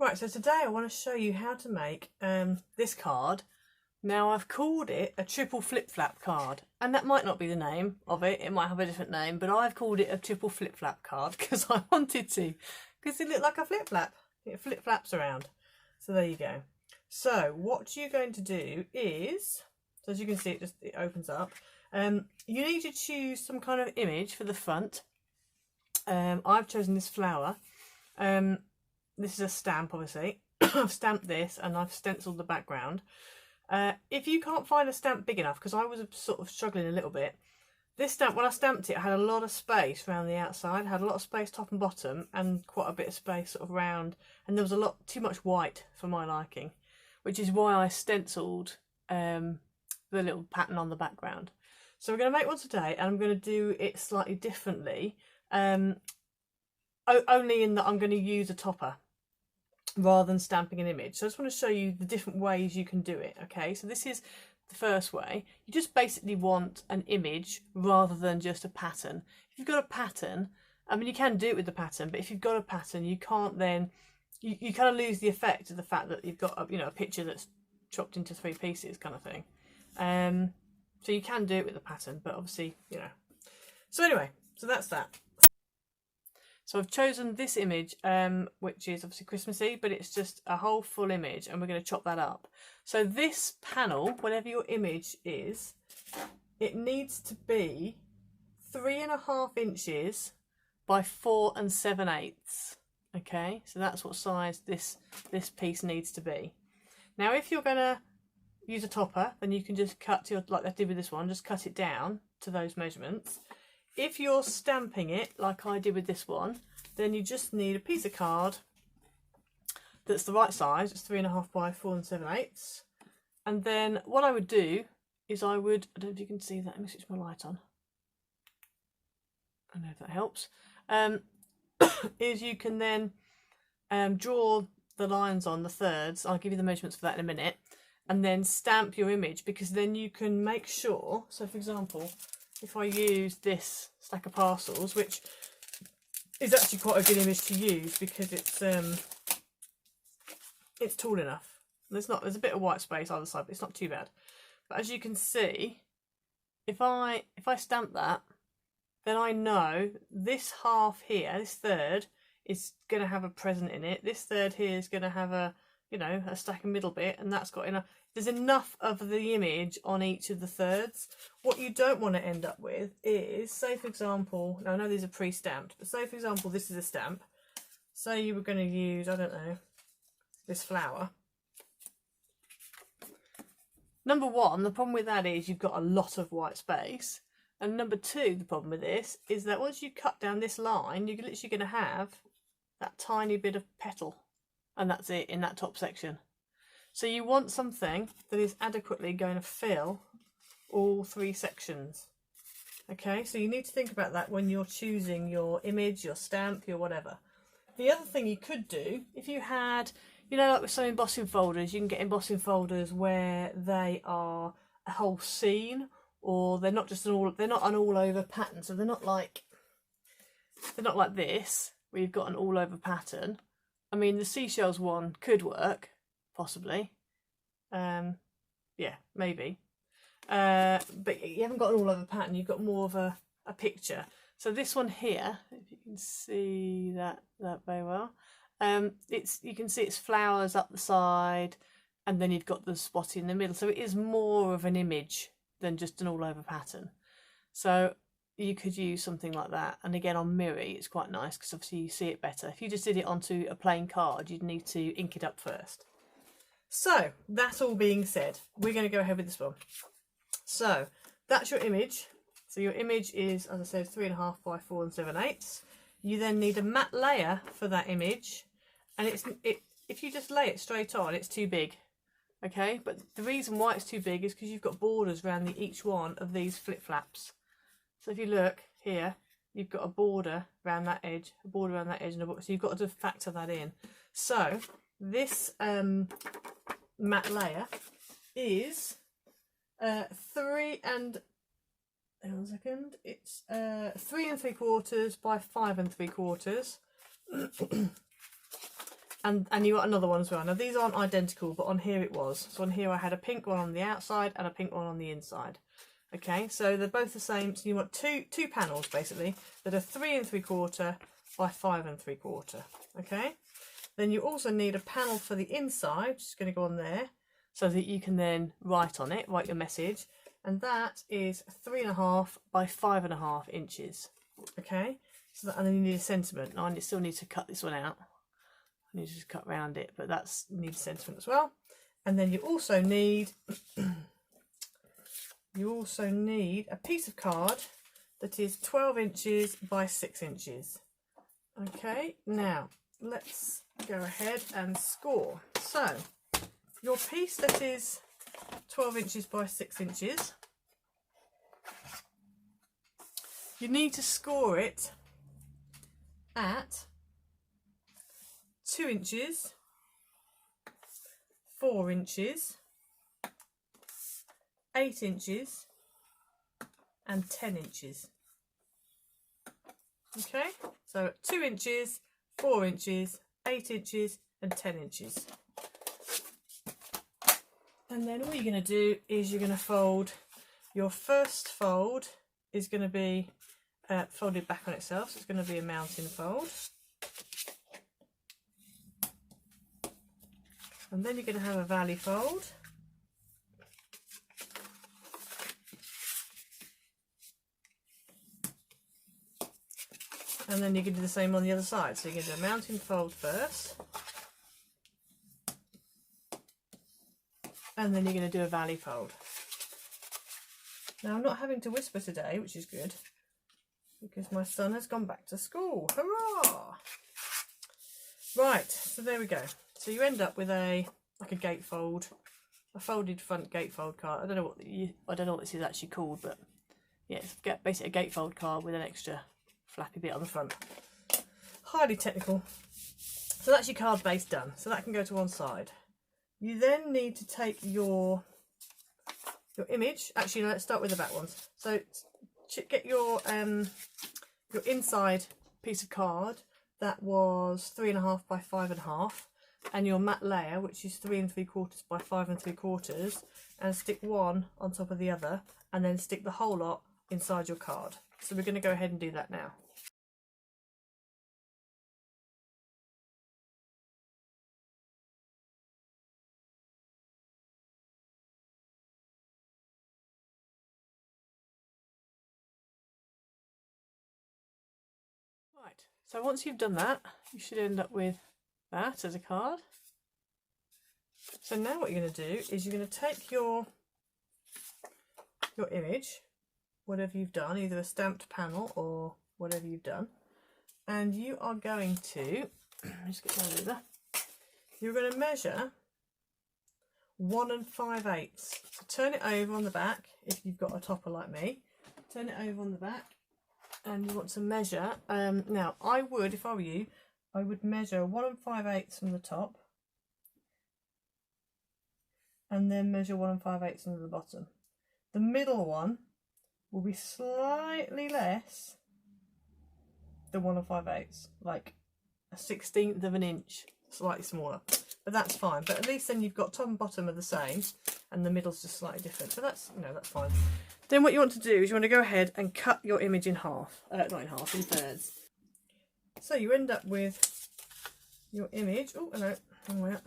Right, so today I want to show you how to make this card. Now I've called it a triple flip-flap card, and that might not be the name of it, it might have a different name, but I've called it a triple flip-flap card because I wanted to, because it looked like a flip-flap. It flip-flaps around. So there you go. So what you're going to do is, so as you can see it opens up, you need to choose some kind of image for the front. I've chosen this flower. This is a stamp, obviously. I've stamped this and I've stenciled the background. If you can't find a stamp big enough, because I was sort of struggling a little bit, this stamp, when I stamped it, had a lot of space around the outside, had a lot of space top and bottom, and quite a bit of space sort of round, and there was a lot too much white for my liking, which is why I stenciled the little pattern on the background. So we're going to make one today, and I'm going to do it slightly differently, only in that I'm going to use a topper rather than stamping an image. So I just want to show you the different ways you can do it. Okay, so this is the first way. You just basically want an image rather than just a pattern. If you've got a pattern, I mean, you can do it with the pattern, but if you've got a pattern, you can't then, you kind of lose the effect of the fact that you've got a, a picture that's chopped into 3 pieces kind of thing. So you can do it with the pattern, but obviously, So anyway, so that's that. So I've chosen this image, which is obviously Christmassy, but it's just a whole full image, and we're going to chop that up. So this panel, whatever your image is, it needs to be 3.5 inches by 4 7/8. Okay, so that's what size this piece needs to be. Now, if you're going to use a topper, then you can just cut like I did with this one, just cut it down to those measurements. If you're stamping it, like I did with this one, then you just need a piece of card that's the right size. It's 3.5 by 4 7/8. And then what I would do is I don't know if you can see that, let me switch my light on. I don't know if that helps. Is you can then draw the lines on the thirds. I'll give you the measurements for that in a minute. And then stamp your image, because then you can make sure, so for example, if I use this stack of parcels, which is actually quite a good image to use because it's tall enough. There's a bit of white space either side, but it's not too bad. But as you can see, if I stamp that, then I know this half here, this third, is going to have a present in it. This third here is going to have a a stack of middle bit, and that's got enough. There's enough of the image on each of the thirds. What you don't want to end up with is, say for example, now I know these are pre-stamped, but say for example this is a stamp. Say you were going to use, I don't know, this flower. Number one, the problem with that is you've got a lot of white space. And number two, the problem with this is that once you cut down this line, you're literally going to have that tiny bit of petal. And that's it in that top section. So you want something that is adequately going to fill all 3 sections. Okay, so you need to think about that when you're choosing your image, your stamp, your whatever. The other thing you could do, if you had, like with some embossing folders, you can get embossing folders where they are a whole scene, or they're not just they're not an all over pattern. So they're not like this, where you've got an all over pattern. I mean, the seashells one could work, possibly. Yeah, maybe. But you haven't got an all over pattern, you've got more of a picture. So this one here, if you can see that very well, you can see it's flowers up the side, and then you've got the spot in the middle. So it is more of an image than just an all over pattern. So you could use something like that, and again on Miri it's quite nice because obviously you see it better. If you just did it onto a plain card, you'd need to ink it up first. So that all being said, we're going to go ahead with this one. So that's your image. So your image is, as I said, 3.5 by 4 7/8. You then need a matte layer for that image, and if you just lay it straight on, it's too big. Okay, but the reason why it's too big is because you've got borders around each one of these flip flaps. So if you look here, you've got a border around that edge, a border around that edge, and a border, so you've got to factor that in. So this matte layer is 3 3 3/4 by 5 3/4. And you got another one as well. Now these aren't identical, but on here it was. So on here I had a pink one on the outside and a pink one on the inside. Okay, so they're both the same. So you want two panels basically that are 3 3/4 by 5 3/4. Okay, then you also need a panel for the inside, which is going to go on there, so that you can then write on it, write your message, and that is 3.5 by 5.5 inches. Okay, so that, and then you need a sentiment. Now I still need to cut this one out. I need to just cut around it, but that's needs sentiment as well. And then you also need a piece of card that is 12 inches by 6 inches. Okay, now let's go ahead and score. So your piece that is 12 inches by 6 inches, you need to score it at 2 inches, 4 inches, 8 inches and 10 inches. Okay, so 2 inches, 4 inches, 8 inches and 10 inches. And then all you're going to do is you're going to fold. Your first fold is going to be folded back on itself, so it's going to be a mountain fold. And then you're going to have a valley fold. And then you can do the same on the other side. So you're going to do a mountain fold first. And then you're going to do a valley fold. Now I'm not having to whisper today, which is good, because my son has gone back to school. Hurrah! Right, so there we go. So you end up with like a gatefold, a folded front gatefold card. I don't know what this is actually called, but yeah, it's basically a gatefold card with an extra flappy bit on the front. Highly technical. So that's your card base done. So that can go to one side. You then need to take your image. Actually, let's start with the back ones. So get your inside piece of card that was 3.5 by 5.5, and your matte layer, which is 3 3/4 by 5 3/4, and stick one on top of the other, and then stick the whole lot inside your card. So we're going to go ahead and do that now. Right, so once you've done that, you should end up with that as a card. So now what you're going to do is you're going to take your image, whatever you've done, either a stamped panel or whatever you've done, and you are going to just get my ruler. You're going to measure 1 5/8. So turn it over on the back if you've got a topper like me. Turn it over on the back, and you want to measure. Now I would, if I were you, I would measure 1 5/8 from the top, and then measure 1 5/8 from the bottom. The middle one will be slightly less than 1 5/8, like a 1/16 of an inch, slightly smaller, but that's fine. But at least then you've got top and bottom are the same, and the middle's just slightly different. So that's, that's fine. Then what you want to do is you want to go ahead and cut your image in half, not in half, in thirds. So you end up with your image. Oh, no, wrong way up.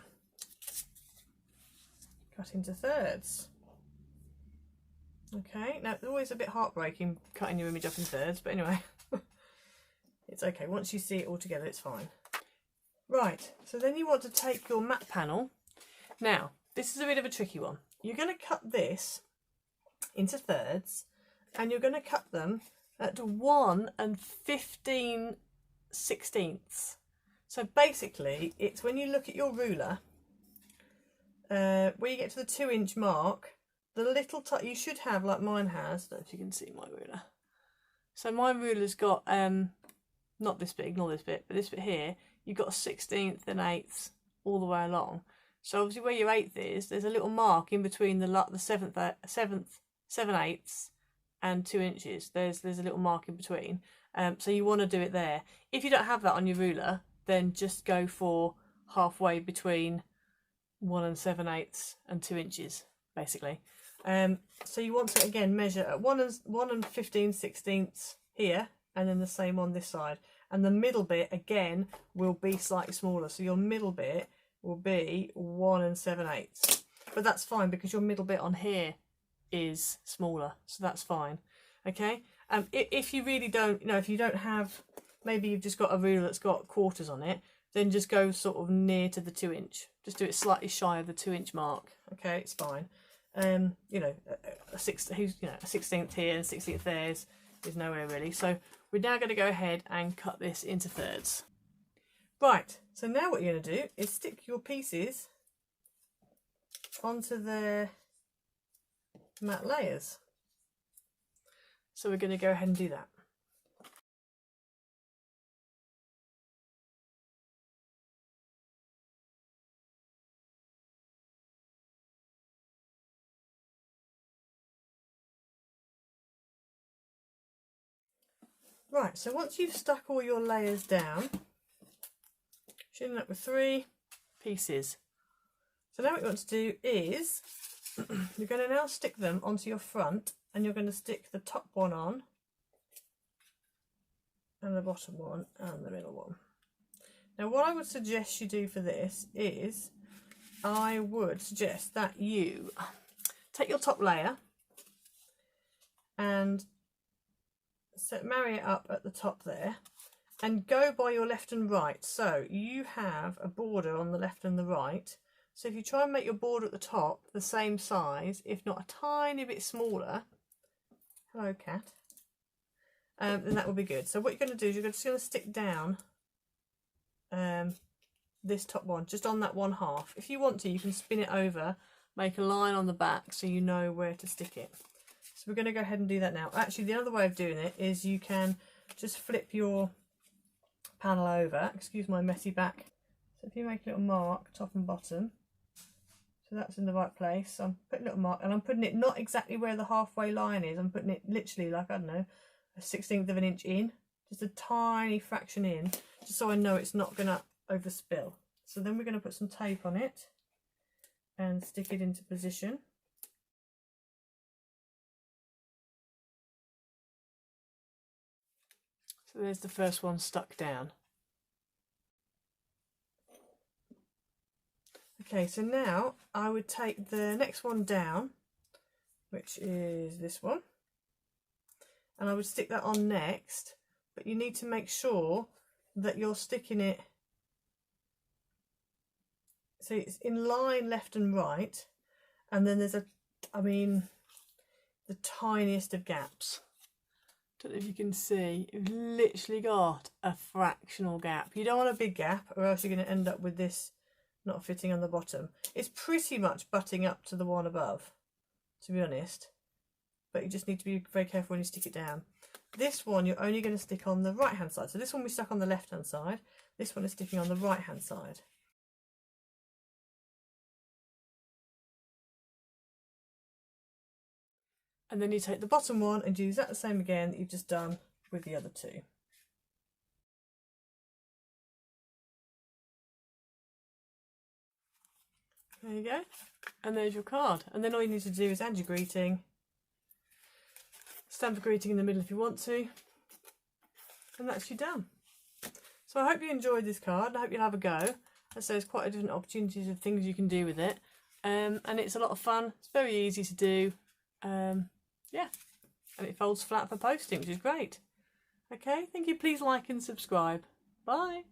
Cut into thirds. Okay, now it's always a bit heartbreaking cutting your image up in thirds, but anyway, it's okay. Once you see it all together, it's fine. Right, so then you want to take your matte panel. Now, this is a bit of a tricky one. You're going to cut this into thirds, and you're going to cut them at 1 15/16. So basically, it's when you look at your ruler, where you get to the 2 inch mark, the little you should have, like mine has. I don't know if you can see my ruler. So my ruler's got not this bit, ignore this bit, but this bit here, you've got a 1/16 and 1/8 all the way along. So obviously where your 1/8 is, there's a little mark in between the 7/8 and 2 inches. There's a little mark in between. So you want to do it there. If you don't have that on your ruler, then just go for halfway between 1 7/8 and 2 inches, basically. So you want to again measure at 1 and 15/16 here, and then the same on this side. And the middle bit again will be slightly smaller. So your middle bit will be 1 7/8. But that's fine because your middle bit on here is smaller, so that's fine. Okay. If you really don't, you know, if you don't have, maybe you've just got a ruler that's got quarters on it, then just go sort of near to the 2 inch. Just do it slightly shy of the 2 inch mark. Okay, it's fine. You know, a 16th here and 16th there is nowhere really. So we're now going to go ahead and cut this into thirds. Right, so now what you're going to do is stick your pieces onto the matte layers. So we're going to go ahead and do that. Right, so once you've stuck all your layers down, you should end up with 3 pieces. So now what you want to do is, you're going to now stick them onto your front, and you're going to stick the top one on, and the bottom one, and the middle one. Now what I would suggest you do for this is, I would suggest that you take your top layer and marry it up at the top there, and go by your left and right. So you have a border on the left and the right. So if you try and make your border at the top the same size, if not a tiny bit smaller, hello cat, then that will be good. So what you're going to do is you're just going to stick down this top one, just on that 1/2. If you want to, you can spin it over, make a line on the back so you know where to stick it. So we're going to go ahead and do that now. Actually, the other way of doing it is you can just flip your panel over. Excuse my messy back. So if you make a little mark, top and bottom, so that's in the right place. So I'm putting a little mark, and I'm putting it not exactly where the halfway line is. I'm putting it literally like, I don't know, a 1/16 of an inch in. Just a tiny fraction in, just so I know it's not going to overspill. So then we're going to put some tape on it and stick it into position. So there's the first one stuck down. Okay, so now I would take the next one down, which is this one, and I would stick that on next, but you need to make sure that you're sticking it so it's in line left and right, and then there's the tiniest of gaps. Don't know if you can see, you've literally got a fractional gap. You don't want a big gap, or else you're going to end up with this not fitting on the bottom. It's pretty much butting up to the one above, to be honest, but you just need to be very careful when you stick it down. This one you're only going to stick on the right hand side. So this one we stuck on the left hand side, this one is sticking on the right hand side. And then you take the bottom one and do exactly the same again that you've just done with the other two. There you go. And there's your card. And then all you need to do is add your greeting. Stamp a greeting in the middle if you want to. And that's you done. So I hope you enjoyed this card. I hope you'll have a go. As I say, there's quite a different opportunities of things you can do with it. And it's a lot of fun. It's very easy to do. Yeah, and it folds flat for posting, which is great. Okay, thank you. Please like and subscribe. Bye.